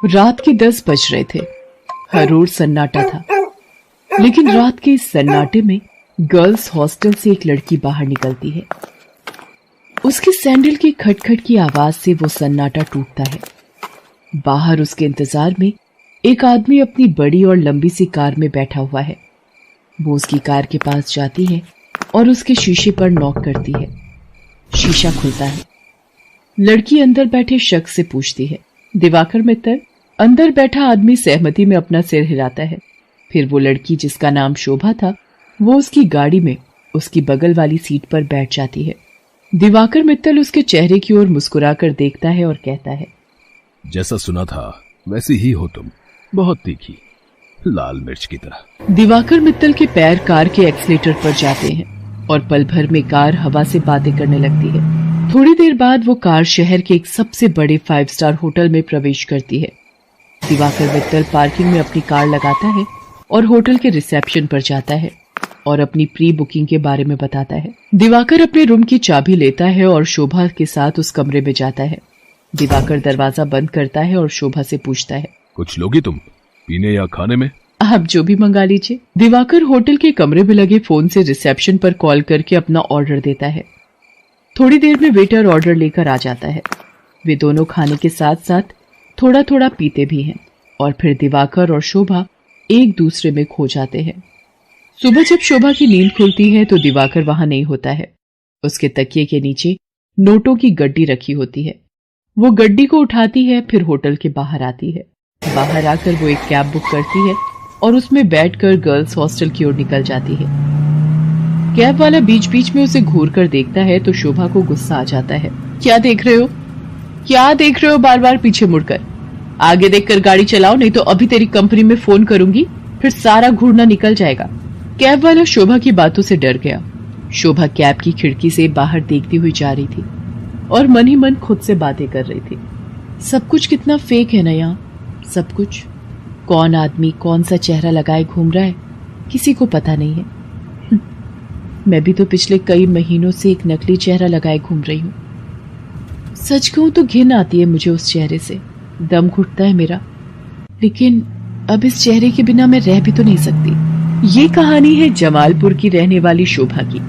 रात के 10 बज रहे थे। हर ओर सन्नाटा था, लेकिन रात के इस सन्नाटे में गर्ल्स हॉस्टल से एक लड़की बाहर निकलती है। उसकी सैंडल की खटखट की आवाज से वो सन्नाटा टूटता है। बाहर उसके इंतजार में एक आदमी अपनी बड़ी और लंबी सी कार में बैठा हुआ है। वो उसकी कार के पास जाती है और उसके शीशे पर नॉक करती है। शीशा खुलता है। लड़की अंदर बैठे शख्स से पूछती है, दिवाकर मित्तल? अंदर बैठा आदमी सहमति में अपना सिर हिलाता है। फिर वो लड़की, जिसका नाम शोभा था, वो उसकी गाड़ी में उसकी बगल वाली सीट पर बैठ जाती है। दिवाकर मित्तल उसके चेहरे की ओर मुस्कुराकर देखता है और कहता है, जैसा सुना था वैसी ही हो तुम, बहुत तीखी, लाल मिर्च की तरह। दिवाकर मित्तल के पैर कार के एक्सीलेटर पर जाते हैं और पल भर में कार हवा से बातें करने लगती है। थोड़ी देर बाद वो कार शहर के एक सबसे बड़े 5 स्टार होटल में प्रवेश करती है। दिवाकर मित्तल पार्किंग में अपनी कार लगाता है और होटल के रिसेप्शन पर जाता है और अपनी प्री बुकिंग के बारे में बताता है। दिवाकर अपने रूम की चाबी लेता है और शोभा के साथ उस कमरे में जाता है। दिवाकर दरवाजा बंद करता है और शोभा से पूछता है, कुछ लोगी तुम, पीने या खाने में? आप जो भी मंगा लीजिए। दिवाकर होटल के कमरे में लगे फोन से रिसेप्शन पर कॉल करके अपना ऑर्डर देता है। थोड़ी देर में वेटर ऑर्डर लेकर आ जाता है। वे दोनों खाने के साथ साथ थोड़ा थोड़ा पीते भी हैं और फिर दिवाकर और शोभा एक दूसरे में खो जाते हैं। सुबह जब शोभा की नींद खुलती है तो दिवाकर वहां नहीं होता है। उसके तकिए के नीचे नोटों की गड्डी रखी होती है। वो गड्डी को उठाती है, फिर होटल के बाहर आती है। बाहर आकर वो एक कैब बुक करती है और उसमें बैठकर गर्ल्स हॉस्टल की ओर निकल जाती है। कैब वाला बीच बीच में उसे घूर कर देखता है तो शोभा को गुस्सा आ जाता है। क्या देख रहे हो? क्या देख रहे हो बार बार पीछे मुड़कर? आगे देखकर गाड़ी चलाओ, नहीं तो अभी तेरी कंपनी में फोन करूंगी, फिर सारा घूरना निकल जाएगा। कैब वाला शोभा की बातों से डर गया। शोभा कैब की खिड़की से बाहर देखती हुई जा रही थी और मन ही मन खुद से बातें कर रही थी। सब कुछ कितना फेक है ना यहाँ, सब कुछ। कौन आदमी कौन सा चेहरा लगाए घूम रहा है, किसी को पता नहीं है। मैं भी तो पिछले कई महीनों से एक नकली चेहरा लगाए घूम रही हूँ। सच कहूं तो घिन आती है मुझे उस चेहरे से, दम घुटता है मेरा। लेकिन अब इस चेहरे के बिना मैं रह भी तो नहीं सकती। ये कहानी है जमालपुर की रहने वाली शोभा की।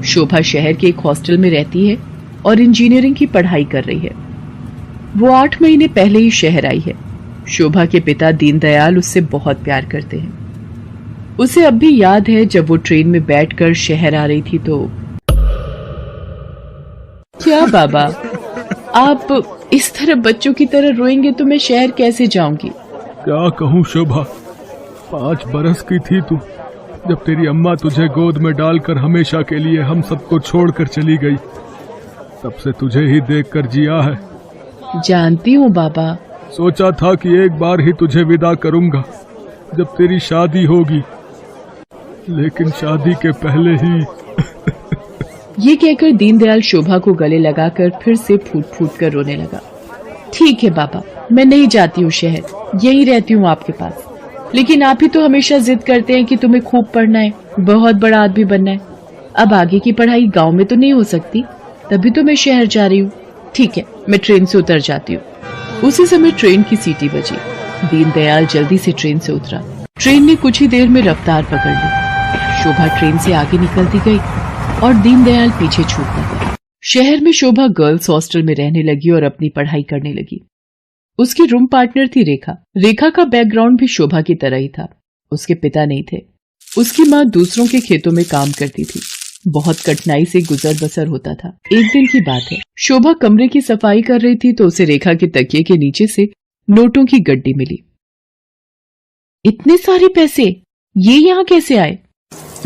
शोभा शहर के एक हॉस्टल में रहती है और इंजीनियरिंग की पढ़ाई कर रही है। वो 8 महीने पहले ही शहर आई है। शोभा के पिता दीनदयाल उससे बहुत प्यार करते हैं। उसे अब भी याद है जब वो ट्रेन में बैठकर शहर आ रही थी तो। क्या बाबा, आप इस तरह बच्चों की तरह रोएंगे तो मैं शहर कैसे जाऊंगी? क्या कहूँ शोभा, 5 बरस की थी तू जब तेरी अम्मा तुझे गोद में डालकर हमेशा के लिए हम सबको छोड़कर चली गई। तब से तुझे ही देखकर जिया है। जानती हूँ बाबा। सोचा था कि एक बार ही तुझे विदा करूंगा जब तेरी शादी होगी, लेकिन शादी के पहले ही। ये कहकर दीनदयाल शोभा को गले लगाकर फिर से फूट फूट कर रोने लगा। ठीक है बाबा, मैं नहीं जाती हूँ शहर, यही रहती हूँ आपके पास। लेकिन आप ही तो हमेशा जिद करते हैं कि तुम्हें खूब पढ़ना है, बहुत बड़ा आदमी बनना है। अब आगे की पढ़ाई गांव में तो नहीं हो सकती, तभी तो मैं शहर जा रही हूँ। ठीक है, मैं ट्रेन से उतर जाती हूँ। उसी समय ट्रेन की सीटी बजी। दीनदयाल जल्दी से ट्रेन से उतरा। ट्रेन ने कुछ ही देर में रफ्तार पकड़ ली। शोभा ट्रेन से आगे निकलती गई और दीनदयाल पीछे छूटता गया। शहर में शोभा गर्ल्स हॉस्टल में रहने लगी और अपनी पढ़ाई करने लगी। उसकी रूम पार्टनर थी रेखा। रेखा का बैकग्राउंड भी शोभा की तरह ही था। उसके पिता नहीं थे। उसकी माँ दूसरों के खेतों में काम करती थी। बहुत कठिनाई से गुजर बसर होता था। एक दिन की बात है, शोभा कमरे की सफाई कर रही थी तो उसे रेखा के तकिए के नीचे से नोटों की गड्डी मिली। इतने सारे पैसे, ये यहाँ कैसे आए?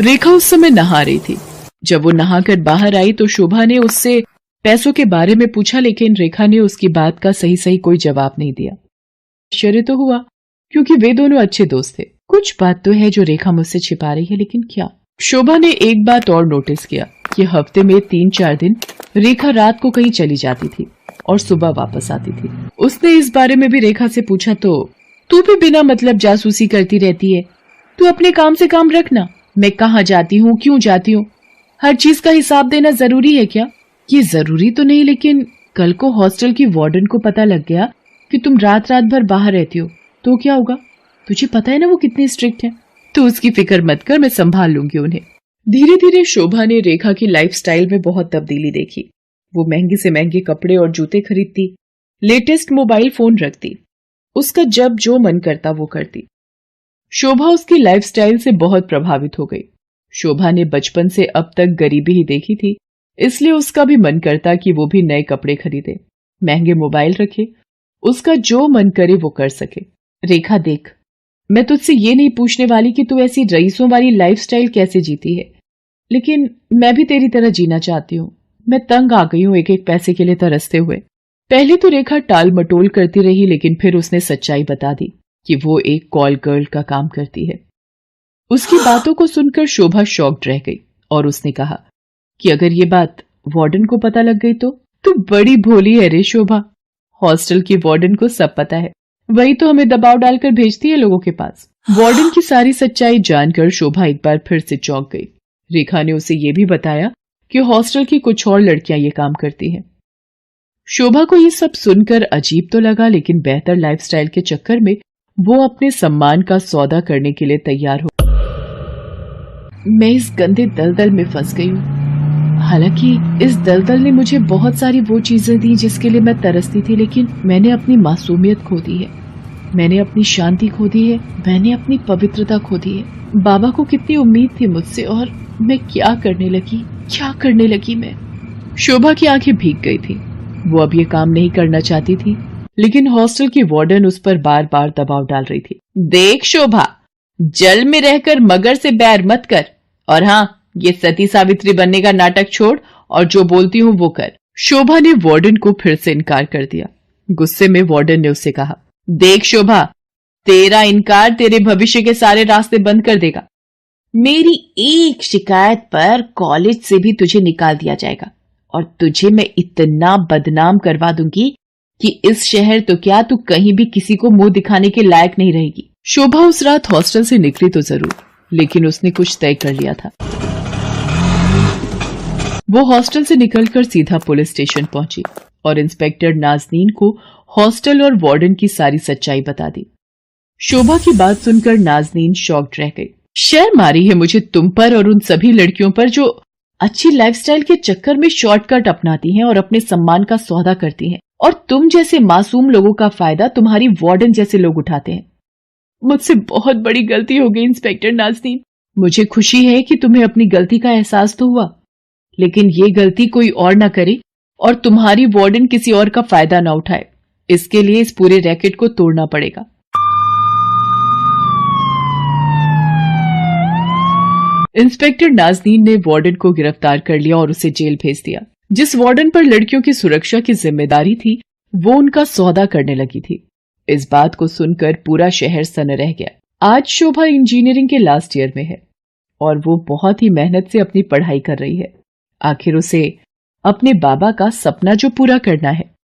रेखा उस समय नहा रही थी। जब वो नहाकर बाहर आई तो शोभा ने उससे पैसों के बारे में पूछा, लेकिन रेखा ने उसकी बात का सही सही कोई जवाब नहीं दिया। आश्चर्य तो हुआ, क्योंकि वे दोनों अच्छे दोस्त थे। कुछ बात तो है जो रेखा मुझसे छिपा रही है, लेकिन क्या? शोभा ने एक बात और नोटिस किया कि हफ्ते में 3-4 दिन रेखा रात को कहीं चली जाती थी और सुबह वापस आती थी। उसने इस बारे में भी रेखा से पूछा तो, तू भी बिना मतलब जासूसी करती रहती है, तू अपने काम से काम रखना। मैं कहाँ जाती हूँ, क्यों जाती हूँ, हर चीज का हिसाब देना जरूरी है क्या? ये जरूरी तो नहीं, लेकिन कल को हॉस्टल की वार्डन को पता लग गया कि तुम रात रात भर बाहर रहती हो तो क्या होगा? तुझे पता है ना वो कितनी स्ट्रिक्ट है। तो उसकी फिक्र मत कर, मैं संभाल लूंगी उन्हें। धीरे धीरे शोभा ने रेखा की लाइफस्टाइल में बहुत तब्दीली देखी। वो महंगे से महंगे कपड़े और जूते खरीदती, लेटेस्ट मोबाइल फोन रखती, उसका जब जो मन करता वो करती। शोभा उसकी लाइफस्टाइल से बहुत प्रभावित हो गई। शोभा ने बचपन से अब तक गरीबी ही देखी थी, इसलिए उसका भी मन करता कि वो भी नए कपड़े खरीदे, महंगे मोबाइल रखे, उसका जो मन करे वो कर सके। रेखा देख, मैं तुझसे ये नहीं पूछने वाली कि तू ऐसी रईसों वाली लाइफस्टाइल कैसे जीती है, लेकिन मैं भी तेरी तरह जीना चाहती हूँ। मैं तंग आ गई हूँ एक एक पैसे के लिए तरसते हुए। पहले तो रेखा टाल मटोल करती रही, लेकिन फिर उसने सच्चाई बता दी कि वो एक कॉल गर्ल का काम करती है। उसकी बातों को सुनकर शोभा शॉक्ड रह गई और उसने कहा कि अगर ये बात वार्डन को पता लग गई तो बड़ी भोली है रे शोभा। हॉस्टल की वार्डन को सब पता है, वही तो हमें दबाव डालकर भेजती है लोगों के पास। वार्डन की सारी सच्चाई जानकर शोभा एक बार फिर से चौंक गई। रेखा ने उसे ये भी बताया कि हॉस्टल की कुछ और लड़कियां ये काम करती हैं। शोभा को ये सब सुनकर अजीब तो लगा, लेकिन बेहतर लाइफस्टाइल के चक्कर में वो अपने सम्मान का सौदा करने के लिए तैयार हो। मैं इस गंदे दलदल में फंस गई हूँ। हालांकि इस दलदल ने मुझे बहुत सारी वो चीजें दी जिसके लिए मैं तरसती थी, लेकिन मैंने अपनी मासूमियत खो दी है, मैंने अपनी शांति खो दी है, मैंने अपनी पवित्रता खो दी है। बाबा को कितनी उम्मीद थी मुझसे, और मैं क्या करने लगी मैं। शोभा की आंखें भीग गई थी। वो अब ये काम नहीं करना चाहती थी, लेकिन हॉस्टल की वार्डन उस पर बार बार दबाव डाल रही थी। देख शोभा, जल में रहकर मगर से बैर मत कर, और हाँ, ये सती सावित्री बनने का नाटक छोड़ और जो बोलती हूँ वो कर। शोभा ने वार्डन को फिर से इनकार कर दिया। गुस्से में वार्डन ने उससे कहा, देख शोभा, तेरा इनकार तेरे भविष्य के सारे रास्ते बंद कर देगा। मेरी एक शिकायत पर कॉलेज से भी तुझे निकाल दिया जाएगा, और तुझे मैं इतना बदनाम करवा दूंगी कि इस शहर तो क्या, तू कहीं भी किसी को मुंह दिखाने के लायक नहीं रहेगी। शोभा उस रात हॉस्टल से निकली तो जरूर, लेकिन उसने कुछ तय कर लिया था। वो हॉस्टल से निकलकर सीधा पुलिस स्टेशन पहुंची और इंस्पेक्टर नाज़नीन को हॉस्टल और वार्डन की सारी सच्चाई बता दी। शोभा की बात सुनकर नाज़नीन शॉक्ड रह गई। शर्म आ रही है मुझे तुम पर और उन सभी लड़कियों पर जो अच्छी लाइफस्टाइल के चक्कर में शॉर्टकट अपनाती हैं और अपने सम्मान का सौदा करती हैं, और तुम जैसे मासूम लोगों का फायदा तुम्हारी वार्डन जैसे लोग उठाते हैं। मुझसे बहुत बड़ी गलती हो गई इंस्पेक्टर नाज़नीन। मुझे खुशी है कि तुम्हें अपनी गलती का एहसास तो हुआ, लेकिन ये गलती कोई और ना करे और तुम्हारी वार्डन किसी और का फायदा ना उठाए। इसके लिए इस पूरे रैकेट को तोड़ना पड़ेगा। इंस्पेक्टर नाज़नीन ने वार्डन को गिरफ्तार कर लिया और उसे जेल भेज दिया। जिस वार्डन पर लड़कियों की सुरक्षा की जिम्मेदारी थी, वो उनका सौदा करने लगी थी। इस बात को सुनकर पूरा शहर सन्न रह गया। आज शोभा इंजीनियरिंग के लास्ट ईयर में है और वो बहुत ही मेहनत से अपनी पढ़ाई कर रही है। आखिर उसे अपने बाबा का सपना जो पूरा करना है,